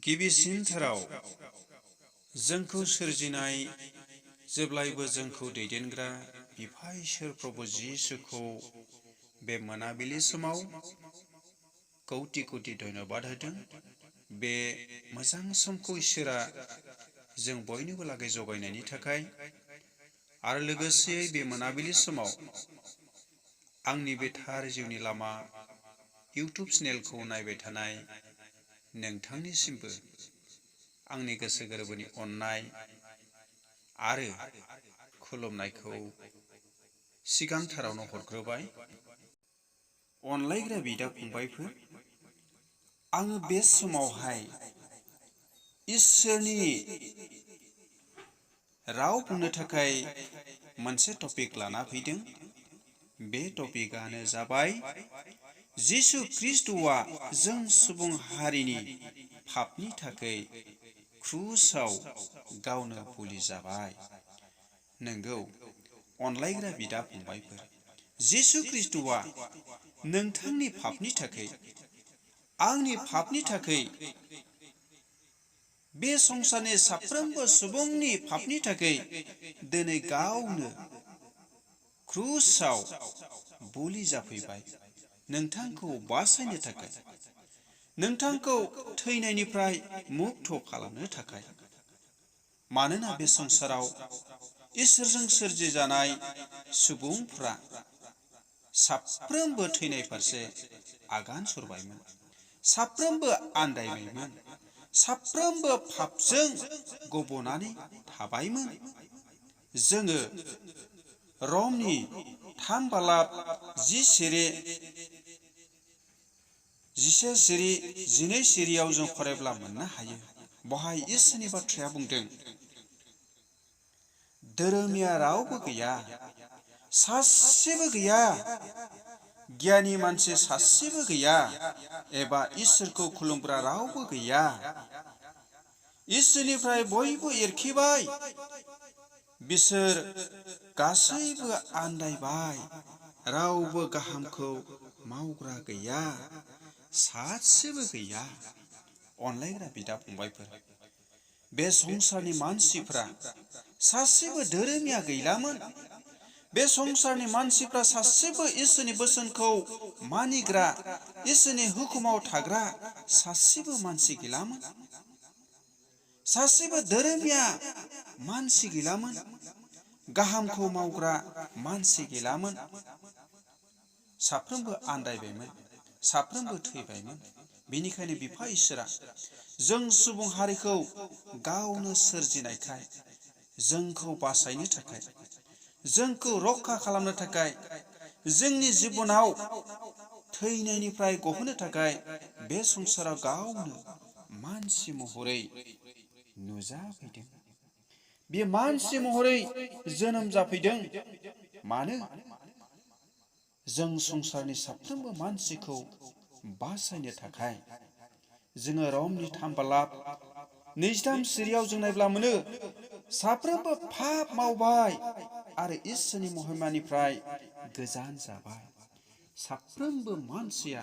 गिबिसिनथाराव जोंखौ सोरजिनाय जेब्लायबो जोंखौ दैदेनग्रा बिफा इसोर प्रभु जिसुखौ बे मोनाबिलि समाव कौटि कौटि धन्यबाद होदों। बे मोजां समखौ इसोरा जों बयनोबो लागै जगायनायनि थाखाय आरो लोगोसेयै बे मोनाबिलि समाव आंनि बे थार जिउनि लामा इउटुब चेनेलखौ नायबाय थानाय नोंथांनिसिमबो आंनि गोसो गोरबोनि अननाय आरो खुलुमनायखौ सिगांथारावनो हरग्रोबाय। अनलायग्रा बिदा फंबायफोर, आङो बे समावहाय इसोरनि राव बुंनो थाखाय मोनसे टपिक लाना फैदों। बे टपिकआनो जाबाय जिसु ख्रिस्ट'आ जों सुबुं हारिनि पापनि थाखाय क्रुसाव गावनो बुलि जाबाय। नंगौ अनलायग्रा बिदा फंबायफोर, जिसु ख्रिस्ट'आ नोंथांनि पापनि थाखाय, आंनि पापनि थाखाय, बे संसारनि साफ्रोमबो सुबुंनि पापनि थाखाय दिनै गावनो क्रुसाव बुलि जाफैबाय नोंथांखौ बासायनो थाखाय, नोंथांखौ थैनायनिफ्राय मुक्त खालामनो थाखाय। मानोना बे संसाराव इसोरजों सोरजिजानाय सुबुंफ्रा साफ्रोमबो थैनाय फारसे आगान सुरबायमोन, साफ्रोमबो आन्दायबायमोन, साफ्रोमबो पापजों गबनानै थाबायमोन। जोङो रमनि 3:11 सिरियाव जों फरायब्ला मोननो हायो। बहाय इसोरनि बाथ्राया बुंदों, धोरोमिया रावबो गैया, सासेबो गैया, गियानि मानसि सासेबो गैया, एबा इसोरखौ खुलुमग्रा रावबो गैया। इसोरनिफ्राय बयबो एरखिबाय, बिसोर गासैबो आन्दायबाय, रावबो गाहामखौ मावग्रा गैया, सासेबो गैया। अनलायग्रा बिदा फंबायफोर, बे संसारनि मानसिफ्रा सासेबो धोरोमिया गैलामोन। बे संसारनि मानसिफ्रा सासेबो इसोरनि बोसोनखौ मानिग्रा, इसोरनि हुकुमाव थाग्रा सासेबो मानसि गैलामोन। सासेबो धोरोमिया मानसि गैलामोन, गाहामखौ मावग्रा मानसि गैलामोन। साफ्रोमबो आन्दायबायमोन, साफ्रोमबो थैबायमोन। बेनिखायनो बिफा इसोरा जों सुबुं हारिखौ गावनो सोरजिनायखाय, जोंखौ बासायनो थाखाय, जोंखौ रक्षा खालामनो थाखाय, जोंनि जिबनाव थैनायनिफ्राय गहोनो थाखाय बे संसाराव गावनो मानसि महरै नुजाफैदों। बे मानसि महरै जोनोम जाफैदों। मानो? जों संसारनि साफ्रोमबो मानसिखौ बासायनो थाखाय। जोङो रमनि 3:23 सिरियाव जों नायब्ला मोनो, साफ्रोमबो पाप मावबाय आरो इसोरनि महिमानिफ्राय गोजान जाबाय। साफ्रोमबो मानसिया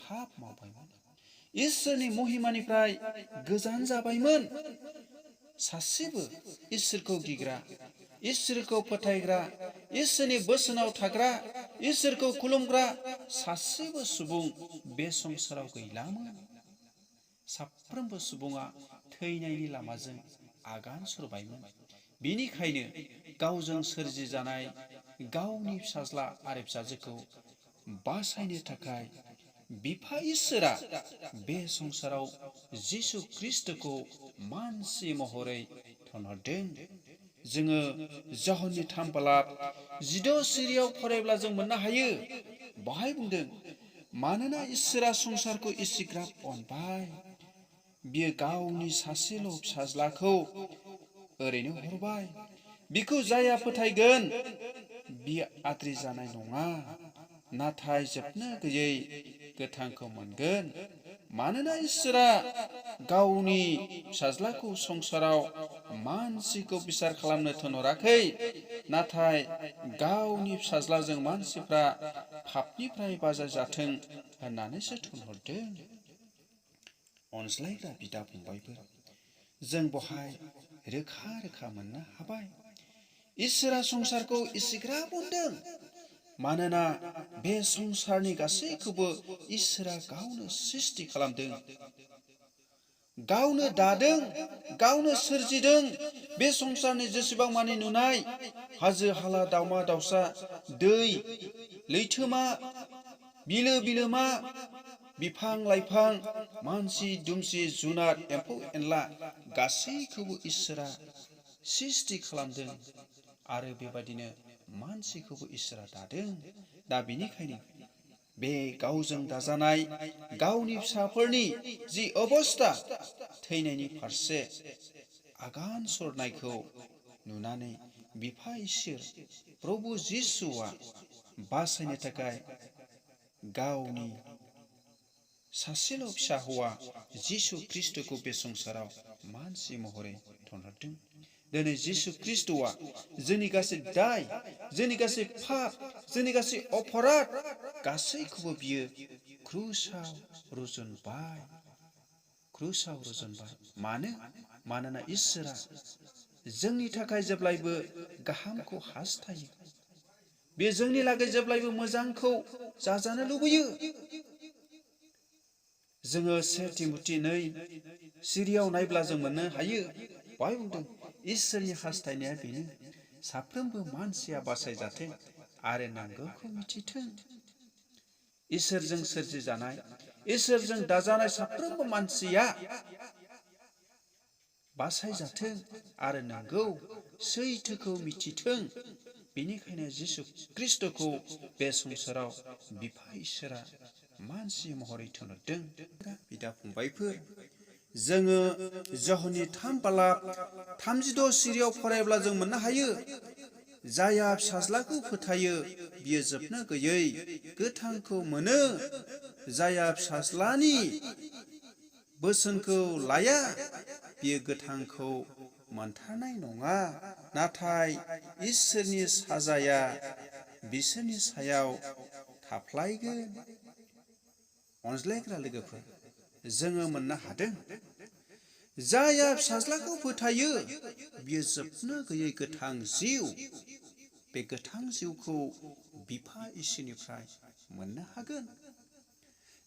पाप मावबायमोन, इसोरनि महिमानिफ्राय गोजान जाबायमोन। सासेबो इसोरखौ गिग्रा, इसोरखौ फोथायग्रा, इसोरनि बोसोनाव थाग्रा, इसोरखौ खुलुमग्रा सासेबो सुबुं बे संसाराव गैलामोन। साफ्रोमबो सुबुङा थैनायनि लामाजों आगान सुरबायमोन। बेनिखायनो गावजों सोरजिजानाय गावनि फिसाज्ला आरो फिसाजोखौ बासायनो थाखाय बिफा इसोरा बे संसाराव जिसु ख्रिस्ट'खौ मानसि महरै थोनहरदों। जोङो जहननि 3:16 सिरियाव फरायब्ला जों मोननो हायो। बाहाय बुंदों, मानोना इसोरा संसारखौ इसिग्राब अनबाय, बियो गावनि सासेल' फिसाज्लाखौ ओरैनो हरबाय। बिखौ जाया फोथायगोन, बियो आद्रि जानाय नङा, नाथाय जोबनो गैयै गोथांखौ मोनगोन। मानोना इसोरा गावनि फिसाज्लाखौ संसाराव मानसिखौ बिसार खालामनो थोनहराखै, नाथाय गावनि फिसाज्लाजों मानसिफ्रा पापनिफ्राय बाजाय जाथों होननानैसो थोनहरदों। अनज्लायग्रा बिदा फंबायफोर, जों बहाय रोखा रोखा मोननो हाबाय इसोरा संसारखौ इसिग्राब अनदों, मानोना बे संसारनि गासैखौबो इसोरा गावनो सृष्टि खालामदों, गावनो दादों, गावनो सोरजिदों। बे संसारनि जेसेबां मानि नुनाय हाजो हाला, दाउमा दाउसा, दै, लैथोमा, बिलो बिलोमा, बिफां लाइफां, मानसि दुमसि, जुनार, एम्फौ एनला गासैखौबो इसोरा सृष्टि खालामदों आरो बेबादिनो मानसिखौबो इसोरा दादों। दा बेनिखायनो बे गावजों दाजानाय गावनि फिसाफोरनि जि अबस्था, थैनायनि फारसे आगान सुरनायखौ नुनानै बिफा इसोर प्रभु जिसुआ बासायनो थाखाय गावनि सासेल' फिसा हौवा जिसु ख्रिस्ट'खौ बे संसाराव मानसि महरै थनहरदों। दिनै जिसु ख्रिस्ट'आ जोंनि गासै दाय, जोंनि गासै पाप, जोंनि गासै अपराध गासैखौबो बियो क्रुसाव रुजुनबाय। क्रुसाव रुजुनबाय। मानोना इसोरा जोंनि थाखाय जेब्लायबो गाहामखौ हास्थायो। बे जोंनि लागै जेब्लायबो मोजांखौ जाजानो लुबैयो। जोङो 1 तिमथि 2 सिरियाव नायब्ला जों मोननो हायो। बाय बुंदों इसोरनि हास्थायनाया बेनो, साफ्रोमबो मानसिया बासायजाथों आरो नांगौखौ मिथिथों। इसोरजों सोरजिजानाय, इसोरजों दाजानाय साफ्रोमबो मानसिया बासायजाथों आरो नांगौ सैथोखौ मिथिथों। बेनिखायनो जिसु ख्रिस्ट'खौ बे संसाराव बिफा इसोरा मानसि महरै थोनहरदों। बिदा फंबायफोर, जोङो जहननि 3:36 सिरियाव फरायब्ला जों मोननो हायो, जाया फिसाज्लाखौ फोथायो बियो जोबनो गैयै गोथांखौ मोनो, जाया फिसाज्लानि बोसोनखौ लाया बियो गोथांखौ मोनथारनाय नङा, नाथाय इसोरनि साजाया बिसोरनि सायाव थाफ्लायगोन। अनज्लायग्रा लोगोफोर, जोङो मोननो हादों, जाया फिसाज्लाखौ फोथायो बियो जोबनो गैयै गोथां जिउ, बे गोथां जिउखौ बिफा इसोरनिफ्राय मोननो हागोन।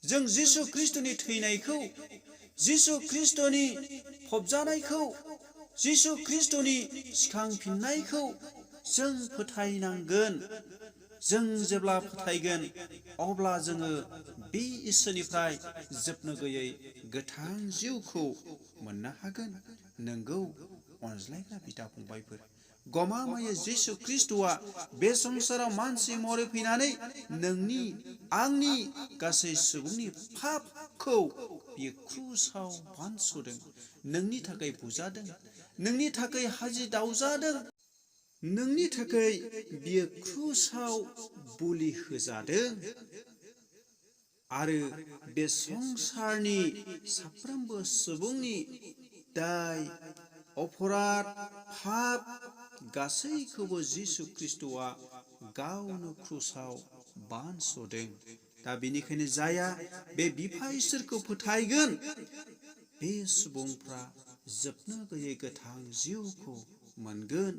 जों जिसु ख्रिस्ट'नि थैनायखौ, जिसु ख्रिस्ट'नि फबजानायखौ, जिसु ख्रिस्ट'नि सिखांफिननायखौ जों फोथायनांगोन। जों जेब्ला फोथायगोन अब्ला जोङो बे इसोरनिफ्राय जोबनो गैयै गोथां जिउखौ मोननो हागोन। नोंगौ अनज्लायग्रा बिदा फंबायफोर, गमामायै जिसु ख्रिस्ट'आ बे संसाराव मानसि महरै फैनानै नोंनि आंनि गासै सुबुंनि पापखौ बियो क्रुसाव बानस'दों, नोंनि थाखाय बुजादों, नोंनि थाखाय हाजि दावजादों, नोंनि थाखाय बियो क्रुसाव बलि होजादों आरो बे संसारनि साफ्रोमबो सुबुंनि दाय, अपराध, पाप गासैखौबो जिसु ख्रिस्ट'आ गावनो क्रुसाव बानस'दों। दा बेनिखायनो जाया बे बिफा इसोरखौ फोथायगोन बे सुबुंफ्रा जोबनो गैयै गोथां जिउखौ मोनगोन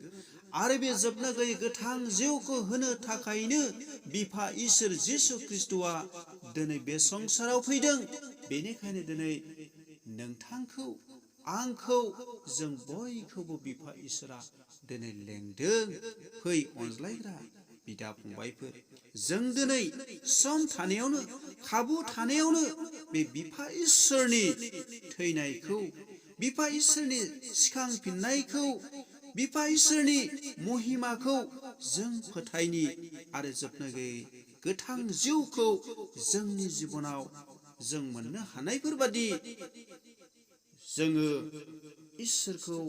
आरो बे जोबनो गैयै गोथां जिउखौ होनो थाखायनो बिफा इसोर जिसु ख्रिस्ट'आ दिनै बे संसाराव फैदों। बेनिखायनो दिनै नोंथांखौ, आंखौ, जों बयखौबो बिफा इसोरा दिनै लेंदों, फै अनज्लायग्रा बिदा फंबायफोर, जों दिनै सम थानायावनो, खाबु थानायावनो बे बिफा इसोरनि थैनायखौ, बिफा इसोरनि सिखांफिननायखौ, बिफा इसोरनि महिमाखौ जों फोथायनि आरो जोबनो गैयै गोथां जिउखौ जोंनि जिबनाव जों मोननो हानायफोरबादि जोङो इसोरखौ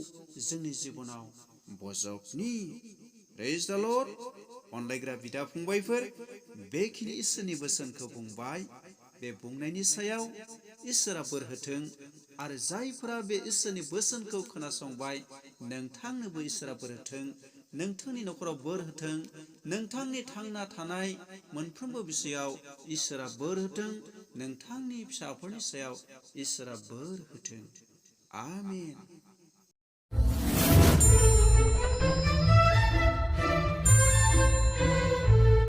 जोंनि जिबनाव बजबनि। प्रेज द लर्ड। अनलायग्रा बिदा फंबायफोर, बेखिनि इसोरनि बोसोनखौ बुंबाय। बे बुंनायनि सायाव इसोरा बोर होथों आरो जायफोरा बे इसोरनि बोसोनखौ खोनासंबाय नोंथांनोबो इसोरा बोर होथों, नोंथांनि न'खराव बोर होथों, नोंथांनि थांना थानाय मोनफ्रोमबो बिषयाव इसोरा बोर होथों, नोंथांनि फिसाफोरनि सायाव इसोरा बोर होथों। आमेन।